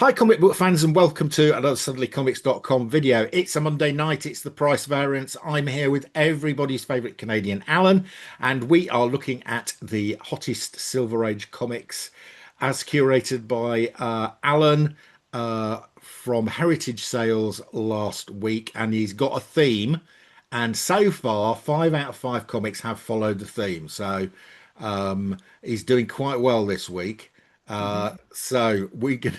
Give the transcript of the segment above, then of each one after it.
Hi, comic book fans, and welcome to another SuddenlyComics.com video. It's a Monday night, it's the price variance. I'm here with everybody's favourite Canadian, Alan, and we are looking at the hottest Silver Age comics as curated by Alan from Heritage Sales last week. And he's got a theme, and so far, 5 out of 5 comics have followed the theme. So he's doing quite well this week. So we can.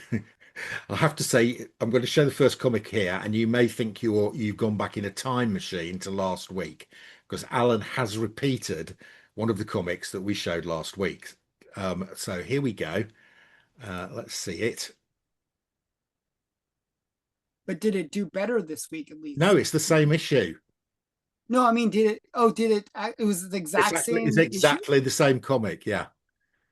I have to say, I'm going to show the first comic here, and you may think you've gone back in a time machine to last week because Alan has repeated one of the comics that we showed last week. So here we go. Let's see it. But did it do better this week at No, least? it's the same issue. No, I mean, did it? Oh, did it? It was the exact It's same issue. exactly the same comic. Yeah.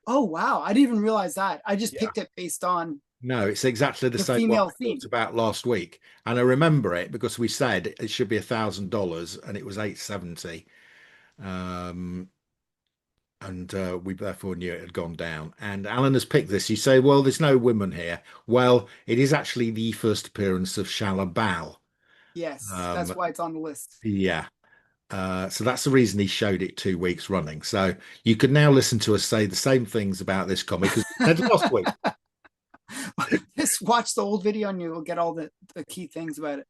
Oh, wow. I didn't even realize that. I just Yeah. picked it based on No, it's exactly the the same one female we talked theme. about last week. And I remember it because we said it should be $1,000 and it was 870. Um, and we therefore knew it had gone down. And Alan has picked this. You say, well, there's no women here. Well, it is actually the first appearance of Shala Bal. Yes, Um, that's why it's on the list. yeah. So that's the reason he showed it 2 weeks running. So you can now listen to us say the same things about this comic as we said last week. Just watch the old video and you'll get all the key things about it.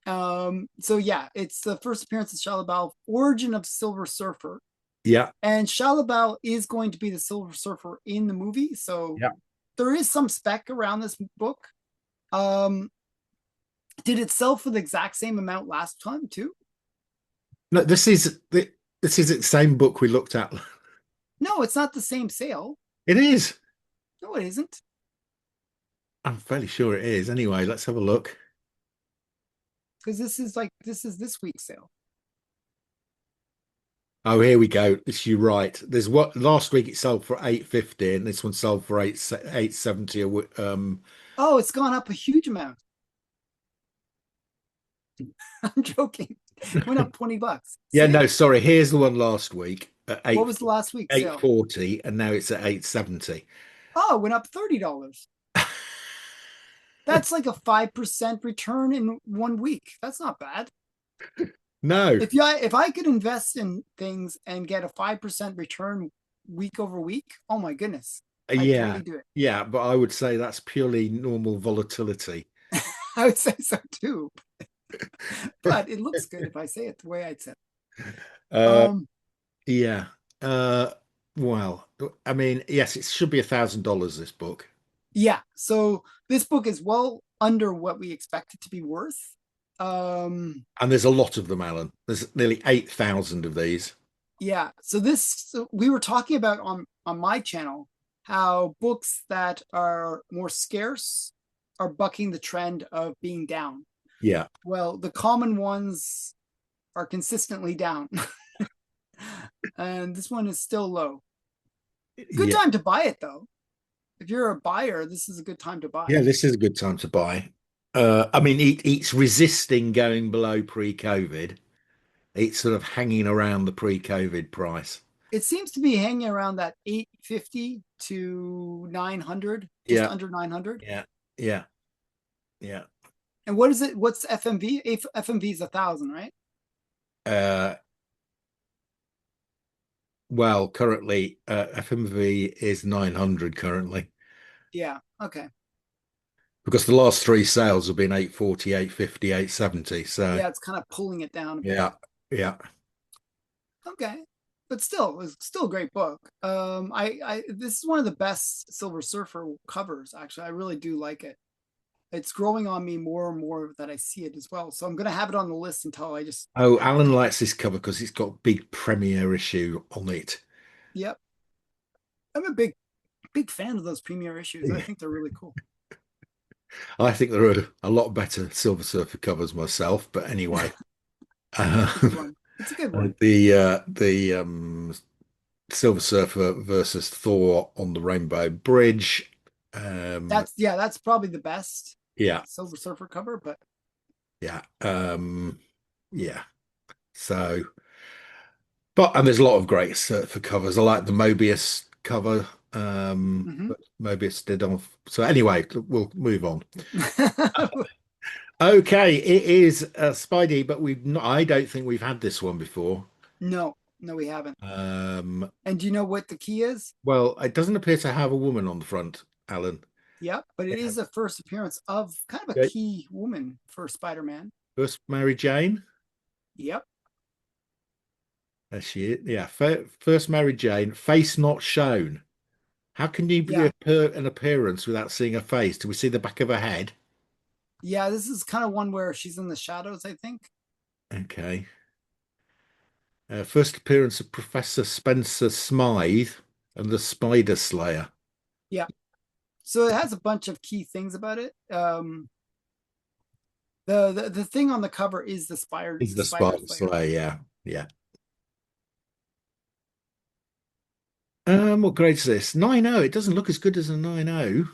So yeah, it's the first appearance of Shalabal, origin of Silver Surfer. Yeah. And Shalabal is going to be the Silver Surfer in the movie. So Yeah. there is some spec around this book. Um, did it sell for the exact same amount last time too? No, this is the same book we looked at. No, it's not the same sale. It is. No, it isn't. I'm fairly sure it is. Anyway, let's have a look. Because this is this week's sale. Oh, here we go. It's you right. There's what last week it sold for 850 and this one sold for 870. Oh, it's gone up a huge amount. I'm joking. It went up $20. Yeah, See? no, sorry. Here's the one last week at What was the last week's sale? 840 and now it's at 870. Oh, it went up $30. That's like a 5% return in 1 week. That's not bad. No. If I could invest in things and get a 5% return week over week, oh my goodness. I'd Yeah. totally do it. Yeah, but I would say that's purely normal volatility. I would say so too. But it looks good if I say it the way I'd say it. Uh Um, yeah. Uh well, I mean, yes, it should be $1,000 this book. yeah. So this book is well under what we expect it to be worth. And there's a lot of them, Alan. There's nearly 8,000 of these. Yeah. So we were talking about on my channel how books that are more scarce are bucking the trend of being down. Yeah. Well, the common ones are consistently down. And this one is still low. Good Yeah. time to buy it though. If you're a buyer, this is a good time to buy. Yeah, this is a good time to buy. I mean, it's resisting going below pre-COVID. It's sort of hanging around the pre-COVID price. It seems to be hanging around that 850 to 900, just Yeah, under 900. yeah, yeah, yeah. And what is it? What's FMV? FMV is 1,000, right? Uh, well, currently, FMV is 900 currently Yeah. Okay. because the last three sales have been 840, 850, 870. So, Yeah, it's kind of pulling it down a bit. yeah, yeah. Okay. But still, it's still a great book. I this is one of the best Silver Surfer covers, actually. I really do like it. It's growing on me more and more that I see it as well. So I'm gonna have it on the list until I just Oh, Alan likes this cover because it's got big premiere issue on it. yep. I'm a big fan of those premiere issues. I think they're really cool. I think there are a lot better Silver Surfer covers myself, but anyway, It's a good one. It's a good one. the Silver Surfer versus Thor on the Rainbow Bridge. That's probably the best Yeah, Silver Surfer cover, but yeah, yeah. So, but and there's a lot of great Surfer covers. I like the Mobius cover. Hmm. But Mobius did off. So anyway, we'll move on. Okay, it is Spidey, but we've not, I don't think we've had this one before. No, no, we haven't. Um, And do you know what the key is? well, it doesn't appear to have a woman on the front, Alan. Yep, but it Yeah. is the first appearance of kind of a Okay. key woman for Spider-Man. First Mary Jane. Yep. There she is. Yeah, first Mary Jane. Face not shown. How can you be Yeah. an appearance without seeing her face? Do we see the back of her head? Yeah, this is kind of one where she's in the shadows, I think. Okay. First appearance of Professor Spencer Smythe and the Spider Slayer. Yeah. So it has a bunch of key things about it. The thing on the cover is the Is the spider Spider slayer. Slayer? Yeah, yeah. What grade is this? 9.0. It doesn't look as good as a 9.0.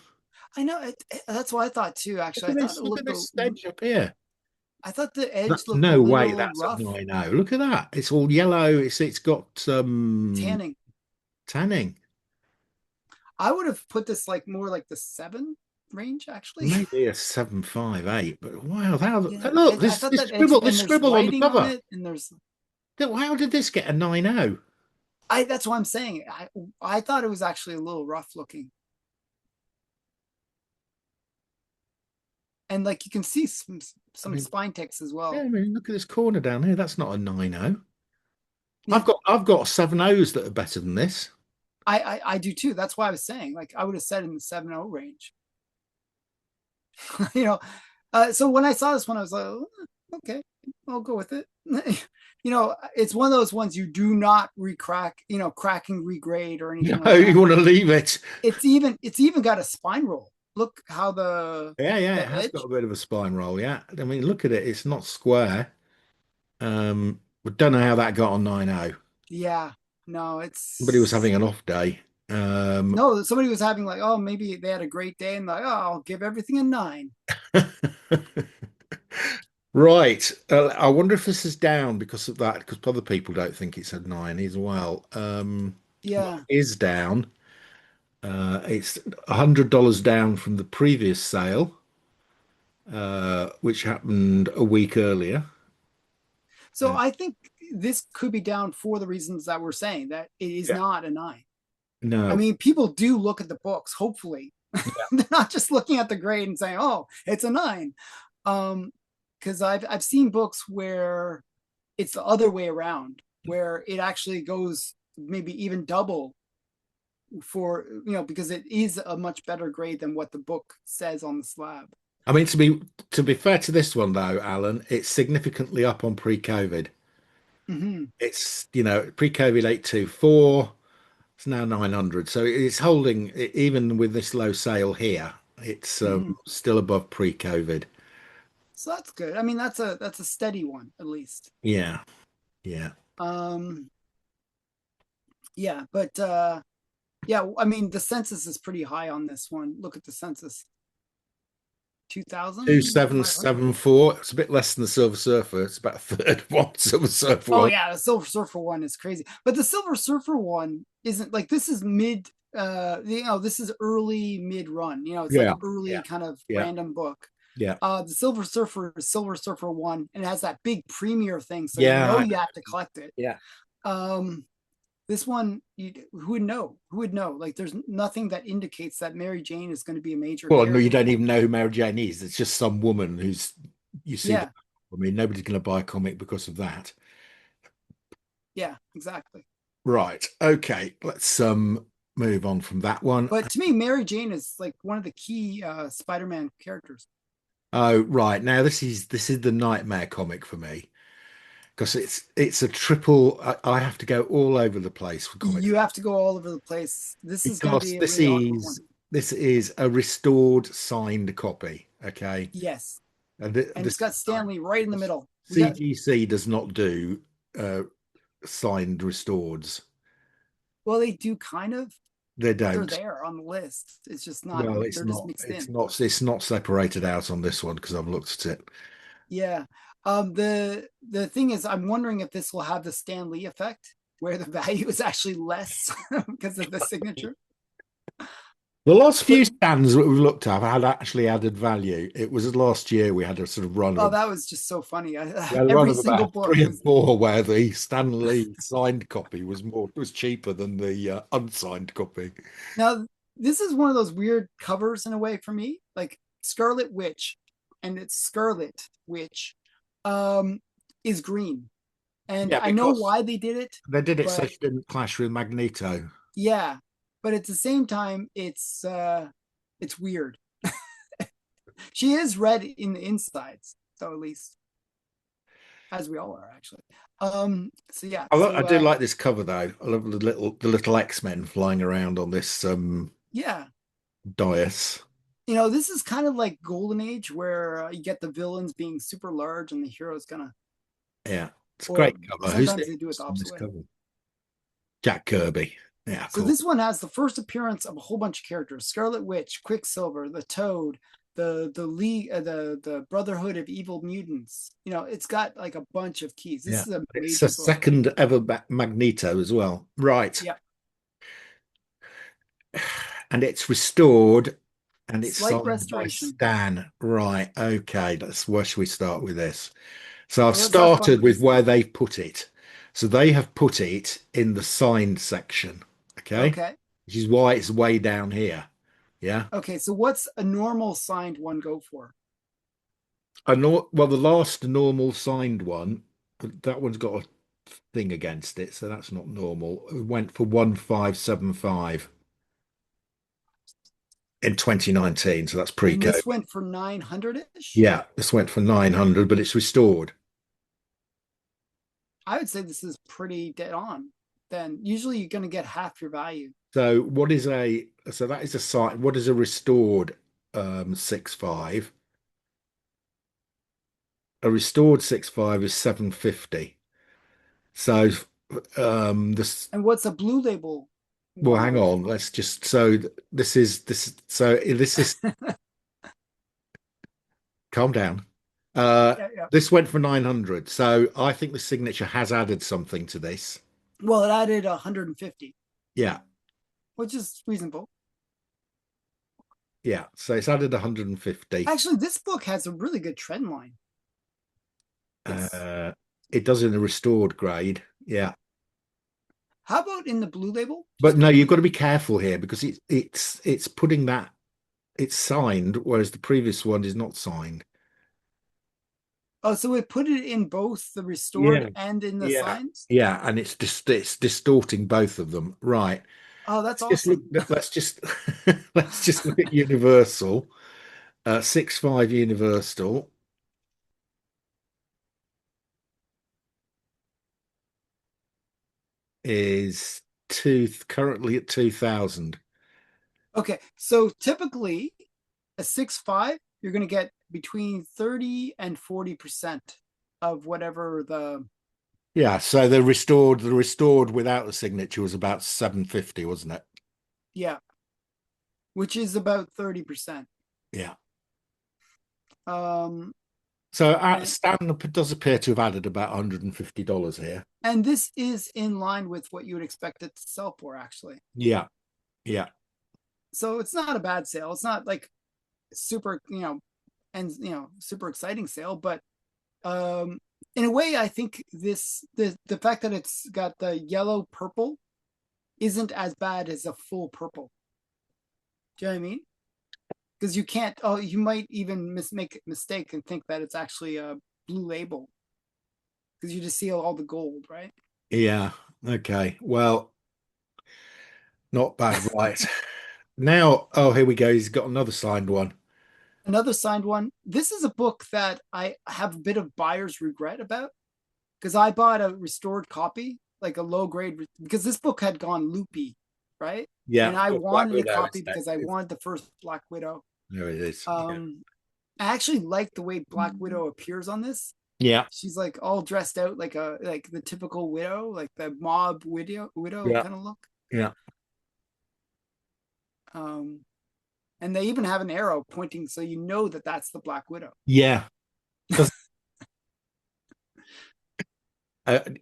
I know that's what I thought too. Look Actually, at I thought this. it Look at looked this edge up here. I thought the edge looked a No way, little that's a rough. 9.0. Look at that. It's all yellow. It's got Tanning. tanning. I would have put this like more like the 7 range actually. Maybe a 7.58. But wow, how Yeah, look, I thought this that edge, scribble, this and there's scribble on the writing on cover. it, and there's How did this get a 9.0? that's what I'm saying. I thought it was actually a little rough looking. And like you can see some mean, spine ticks as yeah, well. I mean, look at this corner down here. That's not a 9.0. Yeah, I've got 7.0s that are better than this. I do too. That's why I was saying like I would have said in the 7.0 range. you know, so when I saw this one, I was like, "Oh, okay, I'll go with it." It's one of those ones you do not recrack, cracking regrade or anything No, like you that. want to leave it. It's even got a spine roll. Look how Yeah, yeah, it the has got edge. a bit of a spine roll. Yeah, I mean, look at it. It's not square. We don't know how that got on 9.0. Yeah, no, Somebody was it's having an off day. Um, no. Somebody was having like, oh, maybe they had a great day, and like, oh, I'll give everything a 9. right. I wonder if this is down because of that, because other people don't think it's a 9 as well. Yeah. It is down. It's $100 down from the previous sale, which happened a week earlier. So I think this could be down for the reasons that we're saying that it is Yeah. not a 9. I No. mean, people do look at the books, hopefully. They're not just looking at the grade and saying, "Oh, it's a 9." Because I've seen books where it's the other way around, where it actually goes maybe even double for because it is a much better grade than what the book says on the slab. I mean, to be fair to this one though, Alan, it's significantly up on pre-COVID. Hmm. It's, pre-COVID 824, it's now 900. So it's holding even with this low sale here, it's Hmm. still above pre-COVID. So that's good. I mean, that's a steady one at least. Yeah. Yeah. Um, yeah, but yeah, I mean, the census is pretty high on this one. Look at the census. 2,500. 2774. It's a bit less than the Silver Surfer. It's about a third of what Silver Surfer Oh was. yeah, the Silver Surfer one is crazy. But the Silver Surfer one isn't like this is mid this is early mid run. It's like Yeah. an early Yeah. kind of Yeah. random book. Yeah. The Silver Surfer is Silver Surfer 1 and it has that big premiere thing, so Yeah. you have to collect it. Yeah. Um this one, who would know? Who would know? Like, there's nothing that indicates that Mary Jane is going to be a major Well, no, you character. don't even know who Mary Jane is. It's just some woman who's you see. Yeah, I mean, nobody's going to buy a comic because of that. yeah, exactly. Right. Okay. Let's move on from that one. But to me, Mary Jane is like one of the key Spider-Man characters. Oh, right. Now this is the nightmare comic for me because it's a triple. I have to go all over the place for comics You have to go all over the place. This is going to because be a really awkward one. this is a restored signed copy. Okay, Yes, and and it's this got Stanley right in the middle. CGC does not do signed restoreds. Well, they do kind of, They but they're don't. there on the list. It's just not. Well, They're just mixed in. it's not separated out on this one because I've looked at it. Yeah. The thing is, I'm wondering if this will have the Stan Lee effect, where the value is actually less because of the signature. The last But few stands that we've looked at had actually added value. It was last year we had a sort of run oh, of that was just so funny. we had a run Every of single about book three or was four where the Stan Lee signed copy was cheaper than the unsigned copy. now. This is one of those weird covers in a way for me, like Scarlet Witch, and it's Scarlet Witch, um, is green, and Yeah, I know because why they did it, they did it so but she didn't clash with Magneto. yeah, but at the same time, it's weird. She is red in the insides, so at least as we all are actually. So yeah, I do like this cover though. I love the little X-Men flying around on this yeah, dais. this is kind of like Golden Age where you get the villains being super large and the heroes gonna, Yeah, it's a or great cover. Who's sometimes the they do it the on opposite this way. cover? Jack Kirby. Yeah, So cool. this one has the first appearance of a whole bunch of characters: Scarlet Witch, Quicksilver, the Toad, the League, the Brotherhood of Evil Mutants. It's got like a bunch of keys. This Yeah, is a it's a major book. second ever Magneto as well. Right, Yeah, and it's restored and it's slight signed by restoration. Stan. Right, okay. Where should we start with this? So I've Well, let's have fun started with with this. where they've put it. So they have put it in the signed section, okay? Okay. Which is why it's way down here. Yeah. Okay. So what's a normal signed one go for? Well, the last normal signed one, that one's got a thing against it, so that's not normal. It went for 1575 in 2019, so that's And pre-COVID. this went for 900-ish. Yeah, this went for 900, but it's restored. I would say this is pretty dead on. Then usually you're going to get half your value. So that is a site. What is a restored 6.5? A restored 6.5 is 750. So this And what's a blue label well, one hang go on. for? Let's just so this is calm down. Uh Yeah, yeah. this went for 900. So I think the signature has added something to this. Well, it added 150, Yeah. which is reasonable. Yeah. So it's added 150. Actually, this book has a really good trend line. This. Uh it does in a restored grade. Yeah. How about in the blue label? But Just no, you've quickly. got to be careful here because it's putting that it's signed, whereas the previous one is not signed. Oh, so it put it in both the restored Yeah. and in the Yeah. signs? Yeah, and it's distorting both of them. Right. Oh, that's Let's just look awesome. let's just let's just look at Universal. 6.5 Universal is currently at 2000. Okay, so typically a 6.5, you're going to get between 30 and 40% of whatever the, Yeah, so the restored without the signature was about 750, wasn't it? yeah, which is about 30%. Yeah. Um, So and, Stan does appear to have added about $150 here. and this is in line with what you would expect it to sell for, actually. Yeah, yeah, So it's not a bad sale. It's not like super, and super exciting sale, but in a way, I think the fact that it's got the yellow purple isn't as bad as a full purple. Do you know what I mean? Because you can't. Oh, you might even make a mistake and think that it's actually a blue label because you just see all the gold, right? yeah. Okay. Well, not bad, right? Now, oh, here we go. He's got another signed one. Another signed one. This is a book that I have a bit of buyer's regret about because I bought a restored copy, like a low grade, because this book had gone loopy, right? Yeah, And I got Black wanted a Widow copy instead. because I wanted the first Black Widow. There it is. Yeah. Um, I actually like the way Black Widow appears on this. Yeah. She's like all dressed out like the typical widow, like the mob widow Yeah. kind of look. Yeah. Um, and they even have an arrow pointing, so you know that that's the Black Widow. Yeah. Does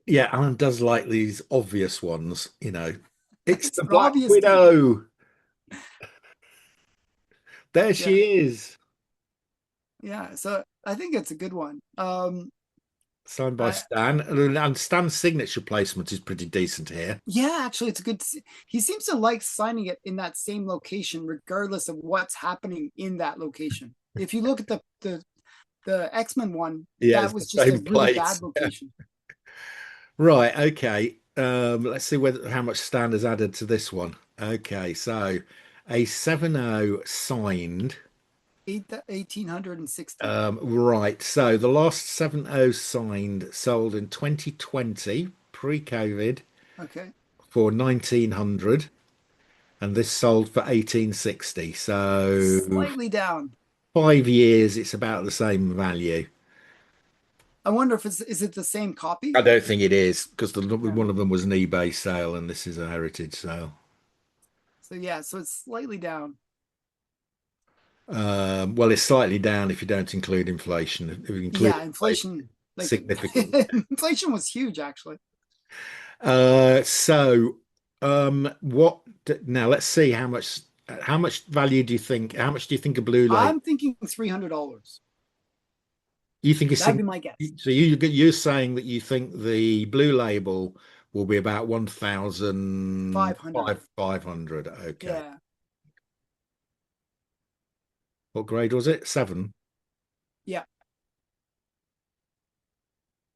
yeah, Alan does like these obvious ones, you know. It's It's the an Black obvious. Widow. There Yeah, she is, yeah. So I think it's a good one. signed by I Stan. And Stan's signature placement is pretty decent here. Yeah, actually, it's a good. He seems to like signing it in that same location, regardless of what's happening in that location. If you look at the X-Men one, Yeah, that it's the was just a same really place. bad location. Right, okay. Let's see whether how much Stan has added to this one. Okay, so a 7-0 signed. 1860. Right, so the last 7-0 signed sold in 2020, pre-COVID, Okay, for 1900, and this sold for 1860. So slightly down. 5 years, it's about the same value. I wonder if is it the same copy? I don't think it is because Yeah. one of them was an eBay sale and this is a heritage sale. So yeah, so it's slightly down. Well, it's slightly down if you don't include inflation. If you include Yeah, inflation, inflation, like significant. inflation was huge actually. So, what now? Let's see how much value do you think? How much do you think a blue label? I'm thinking $300. You think it's That'd be my guess. so you're saying that you think the blue label will be about 500. 1,500. Okay. Yeah. What grade was it? Seven. Yeah.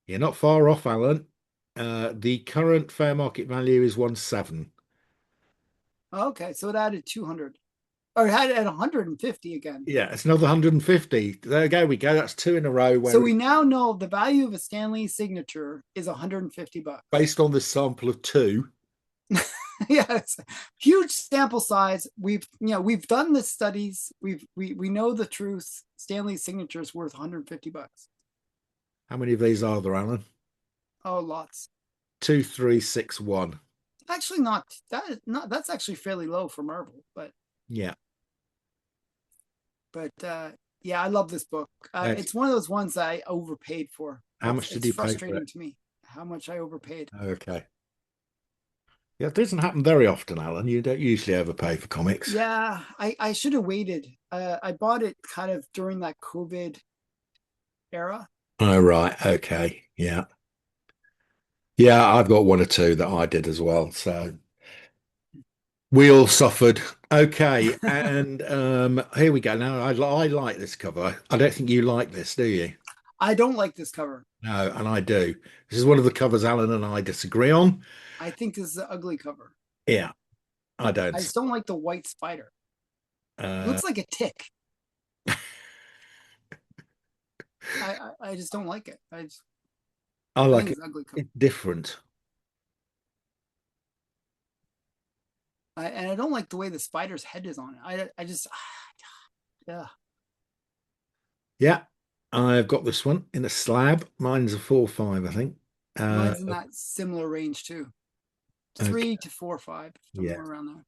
You're not far off, Alan. The current fair market value is 1.7. Okay, so it added 200, or it had it at 150 again. Yeah, it's another 150. There we go. That's two in a row So where we now know the value of a Stanley signature is 150 bucks. based on this sample of two. Yes, huge sample size. We've done the studies. We know the truth. Stanley signature is worth 150 bucks. How many of these are there, Alan? Oh, lots. 2, 3, 6, 1. Actually, not that's actually fairly low for Marvel, Yeah. but yeah, I love this book. That's, It's one of those ones that I overpaid for. how much did It's you pay for frustrating it? to me how much I overpaid. Okay. Yeah, it doesn't happen very often, Alan. You don't usually overpay for comics. Yeah, I should have waited. I bought it kind of during that COVID era. Oh, right. Okay. Yeah. Yeah, I've got one or two that I did as well. So we all suffered. Okay. And here we go. Now, I like this cover. I don't think you like this, do you? I don't like this cover. No, and I do. This is one of the covers Alan and I disagree on. I think this is an ugly cover. Yeah, I I don't. just don't like the white spider. It Uh, looks like a tick. I just don't like it. I I like think it. it's an ugly cover. It's different. And I don't like the way the spider's head is on it. I just yeah. Yeah, I've got this one in a slab. Mine's a 4.5, I think. Mine's in that similar range too. Okay, 3 to 4 or 5, yeah. somewhere around there.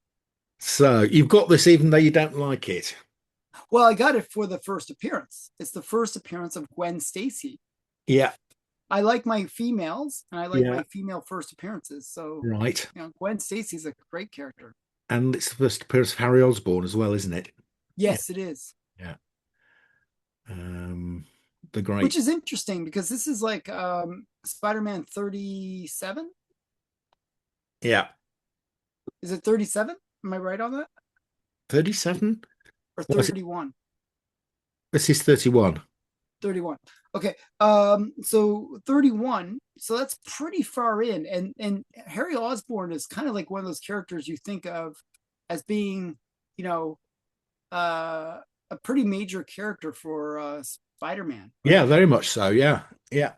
So you've got this even though you don't like it. Well, I got it for the first appearance. It's the first appearance of Gwen Stacy. Yeah, I like my females and I like yeah, my female first appearances. So, right. Gwen Stacy's a great character. And it's the first appearance of Harry Osborn as well, isn't it? Yeah, Yes, it is. yeah. Um, the Which great. is interesting because this is like Spider-Man 37. Yeah, Is it 37? Am I right on that? 37. Or What is it? 31? This is 31. 31. Okay. So 31. So that's pretty far in. And Harry Osborn is kind of like one of those characters you think of as being, you know, a pretty major character for Spider-Man, Yeah, right? very much so. Yeah, yeah.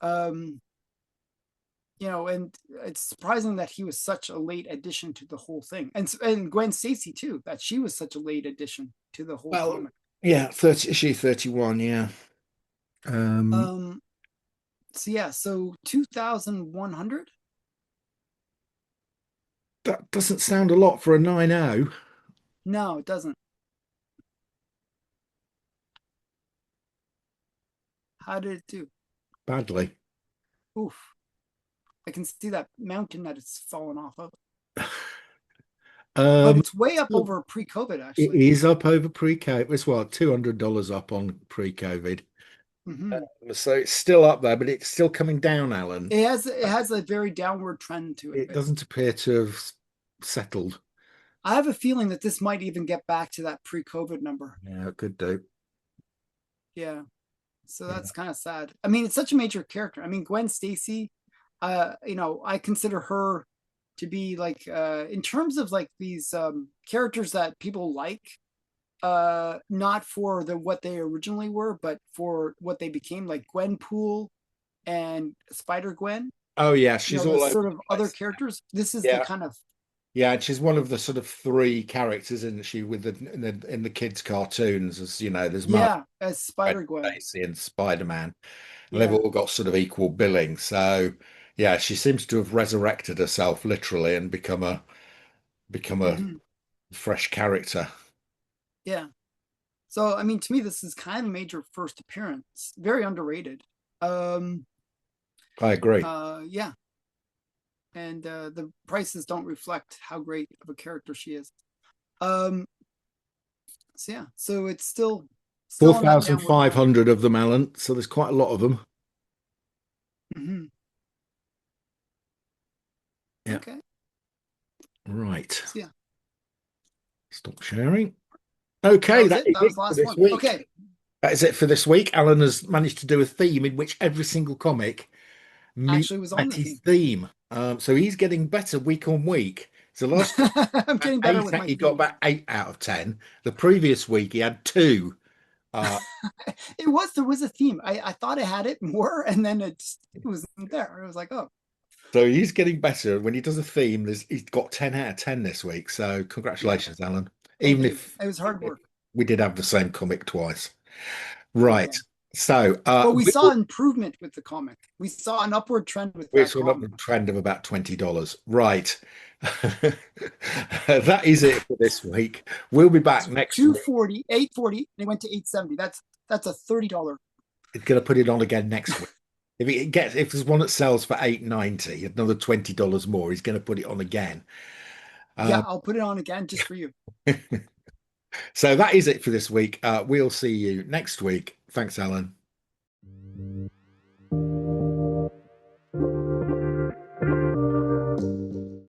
Um, and it's surprising that he was such a late addition to the whole thing. And Gwen Stacy too, that she was such a late addition to the whole Well, comic. yeah, 30 issue 31, yeah. Um, Um, so yeah, so 2,100. that doesn't sound a lot for a 9.0. No, it doesn't. How did it do? Badly. Oof. I can see that mountain that it's fallen off of. but Um, it's way up so over pre-COVID it actually. is up over pre-COVID. It's well, $200 up on pre-COVID. Hmm. So it's still up there, but it's still coming down, Alan. It has a very downward trend to it. It doesn't appear to have settled. I have a feeling that this might even get back to that pre-COVID number. Yeah, it could do. Yeah. So Yeah. that's kind of sad. I mean, it's such a major character. I mean, Gwen Stacy, I consider her to be like in terms of like these characters that people like, not for the what they originally were, but for what they became, like Gwenpool and Spider Gwen, Oh yeah, you she's know, the all over sort the of other place. characters. This is the Yeah, kind of yeah, and she's one of the sort of three characters, isn't she, with in the kids' cartoons? As you know, there's Mark, yeah, as Gwen Spider Gwen. Stacy, and Spider-Man, and they've Yeah. all got sort of equal billing. So yeah, she seems to have resurrected herself literally and become a Hmm. fresh character. Yeah. So I mean, to me, this is kind of a major first appearance. Very underrated. Um, I agree. yeah, and the prices don't reflect how great of a character she is. Um, so yeah, so it's still on that downward trend. 4,500 of them, Alan. So there's quite a lot of them. Hmm. Yeah. Okay. Right. So yeah, Stop sharing. that Okay, was that it. is That was it the for last this one. week. Okay. That is it for this week. Alan has managed to do a theme in which every single comic meets Actually, was on the Matty's theme. theme. So he's getting better week on week. So last time I'm getting better with my he got theme. about 8 out of 10. The previous week he had two. Uh, There was a theme. I thought I had it more, and then it wasn't there. It was like, oh, so he's getting better. When he does a theme, he's got 10 out of 10 this week. So yeah. congratulations, Alan. Thank Even you. if It was hard work. we did have the same comic twice. Right. Okay. So But we saw improvement with the comic. We saw an upward trend with we that saw an comic. upward trend of about $20. Right. That is it for this week. We'll be back next week. 240, 840, and it went to 870. That's a $30. It's going to put it on again next week. If there's one that sells for 8.90, another $20 more, he's going to put it on again. Yeah, Um, I'll put it on again just for you. so that is it for this week. We'll see you next week. Thanks, Alan.